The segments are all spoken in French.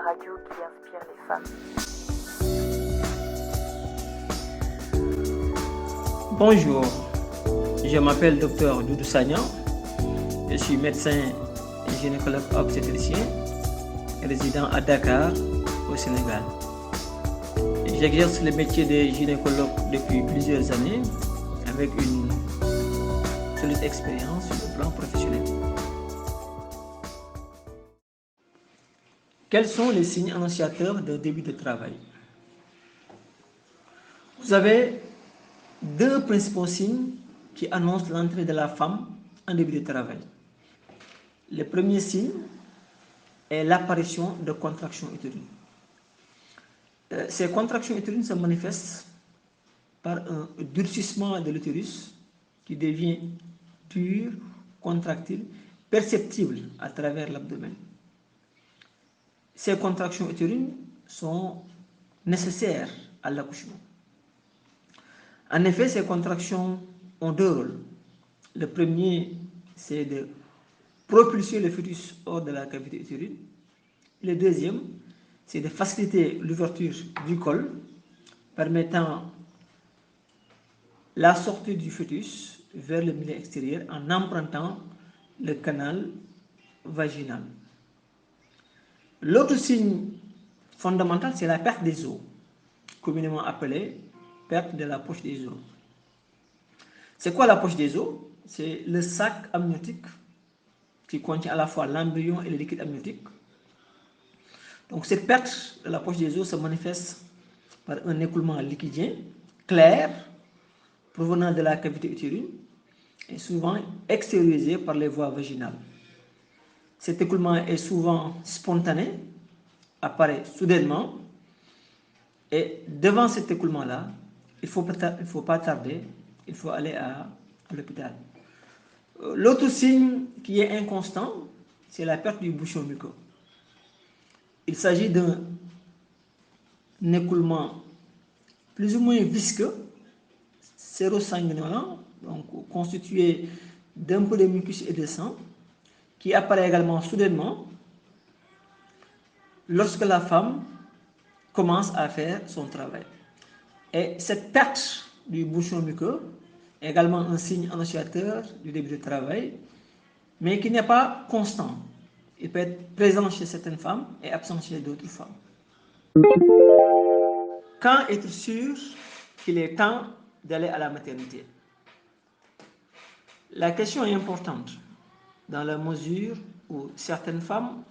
radio qui inspire les femmes. Bonjour, je m'appelle Dr Doudou Sagnan, je suis médecin et gynécologue obstétricien, résident à Dakar, au Sénégal. J'exerce le métier de gynécologue depuis plusieurs années avec une solide expérience sur le plan professionnel. Quels sont les signes annonciateurs d'un début de travail? Vous avez deux principaux signes qui annoncent l'entrée de la femme en début de travail. Le premier signe est l'apparition de contractions utérines. Ces contractions utérines se manifestent par un durcissement de l'utérus qui devient dur, contractile, perceptible à travers l'abdomen. Ces contractions utérines sont nécessaires à l'accouchement. En effet, ces contractions ont deux rôles. Le premier, c'est de propulser le fœtus hors de la cavité utérine. Le deuxième, c'est de faciliter l'ouverture du col, permettant la sortie du fœtus vers le milieu extérieur en empruntant le canal vaginal. L'autre signe fondamental, c'est la perte des os, communément appelée perte de la poche des os. C'est quoi la poche des os? C'est le sac amniotique qui contient à la fois l'embryon et le liquide amniotique. Donc cette perte de la poche des os se manifeste par un écoulement liquidien clair provenant de la cavité utérine et souvent extériorisé par les voies vaginales. Cet écoulement est souvent spontané, apparaît soudainement, et devant cet écoulement-là, il ne faut pas tarder, il faut aller à l'hôpital. L'autre signe qui est inconstant, c'est la perte du bouchon muqueux. Il s'agit d'un écoulement plus ou moins visqueux, sérosanguinolent, donc constitué d'un peu de mucus et de sang, qui apparaît également soudainement lorsque la femme commence à faire son travail. Et cette perte du bouchon muqueux est également un signe annonciateur du début de travail, mais qui n'est pas constant. Il peut être présent chez certaines femmes et absent chez d'autres femmes. Quand être sûr qu'il est temps d'aller à la maternité? La question est importante dans la mesure où certaines femmes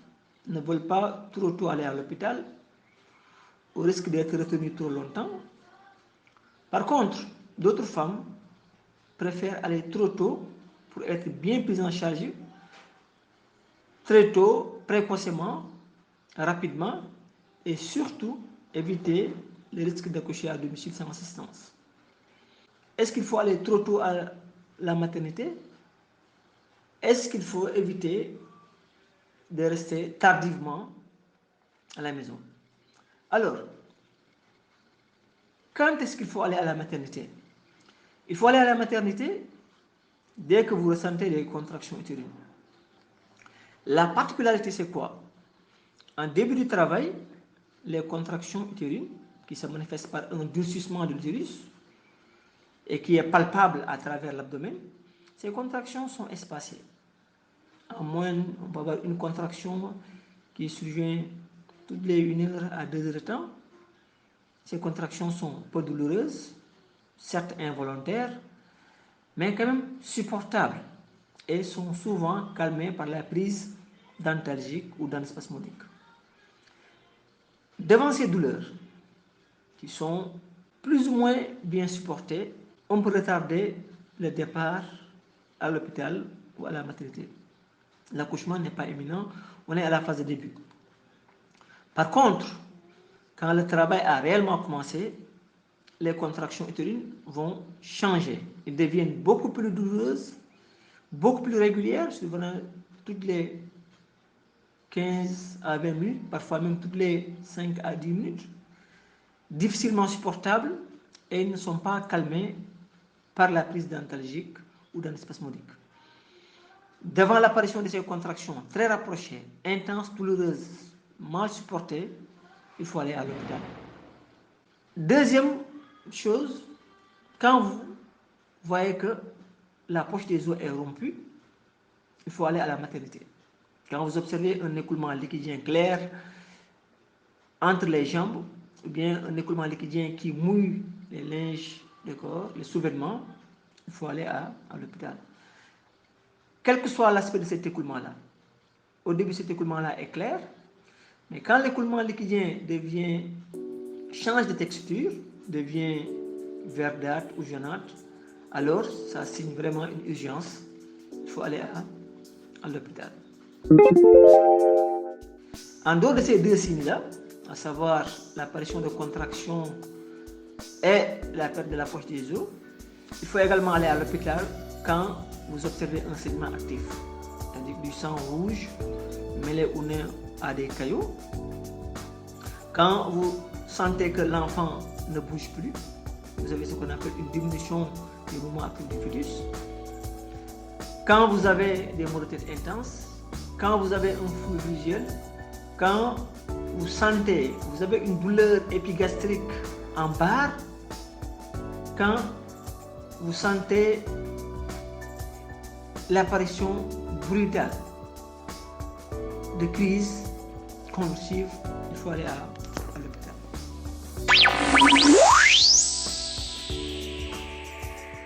ne veulent pas trop tôt aller à l'hôpital au risque d'être retenues trop longtemps. Par contre, d'autres femmes préfèrent aller trop tôt pour être bien prises en charge, très tôt, précocement, rapidement, et surtout éviter le risque d'accoucher à domicile sans assistance. Est-ce qu'il faut aller trop tôt à la maternité? Est-ce qu'il faut éviter de rester tardivement à la maison? Alors, quand est-ce qu'il faut aller à la maternité? Il faut aller à la maternité dès que vous ressentez les contractions utérines. La particularité, c'est quoi? En début du travail, les contractions utérines, qui se manifestent par un durcissement de l'utérus et qui est palpable à travers l'abdomen, ces contractions sont espacées. En moyenne, on peut avoir une contraction qui survient toutes les 1 heure à 2 heures de temps. Ces contractions sont peu douloureuses, certes involontaires, mais quand même supportables et sont souvent calmées par la prise d'antalgiques ou d'antispasmodiques. Devant ces douleurs, qui sont plus ou moins bien supportées, on peut retarder le départ à l'hôpital ou à la maternité. L'accouchement n'est pas imminent, on est à la phase de début. Par contre, quand le travail a réellement commencé, les contractions utérines vont changer. Elles deviennent beaucoup plus douloureuses, beaucoup plus régulières, souvent toutes les 15 à 20 minutes, parfois même toutes les 5 à 10 minutes, difficilement supportables et ne sont pas calmées par la prise d'antalgiques ou d'antispasmodiques. Devant l'apparition de ces contractions très rapprochées, intenses, douloureuses mal supporté, il faut aller à l'hôpital. Deuxième chose, quand vous voyez que la poche des os est rompue, il faut aller à la maternité. Quand vous observez un écoulement liquidien clair entre les jambes, ou bien un écoulement liquidien qui mouille les linges de corps, les sous-vêtements, il faut aller à l'hôpital. Quel que soit l'aspect de cet écoulement-là, au début cet écoulement-là est clair, mais quand l'écoulement liquidien change de texture, devient verdâtre ou jaunâtre, alors ça signe vraiment une urgence. Il faut aller à l'hôpital. En dehors de ces deux signes-là, à savoir l'apparition de contractions et la perte de la poche des os, il faut également aller à l'hôpital quand vous observez un saignement actif, c'est-à-dire du sang rouge mêlé au nez à des caillots. Quand vous sentez que l'enfant ne bouge plus, vous avez ce qu'on appelle une diminution du mouvement actif du fœtus. Quand vous avez des maux de tête intenses, quand vous avez un flou visuel, quand vous sentez, vous avez une douleur épigastrique en barre, quand vous sentez l'apparition brutale de crises convulsives, il faut aller à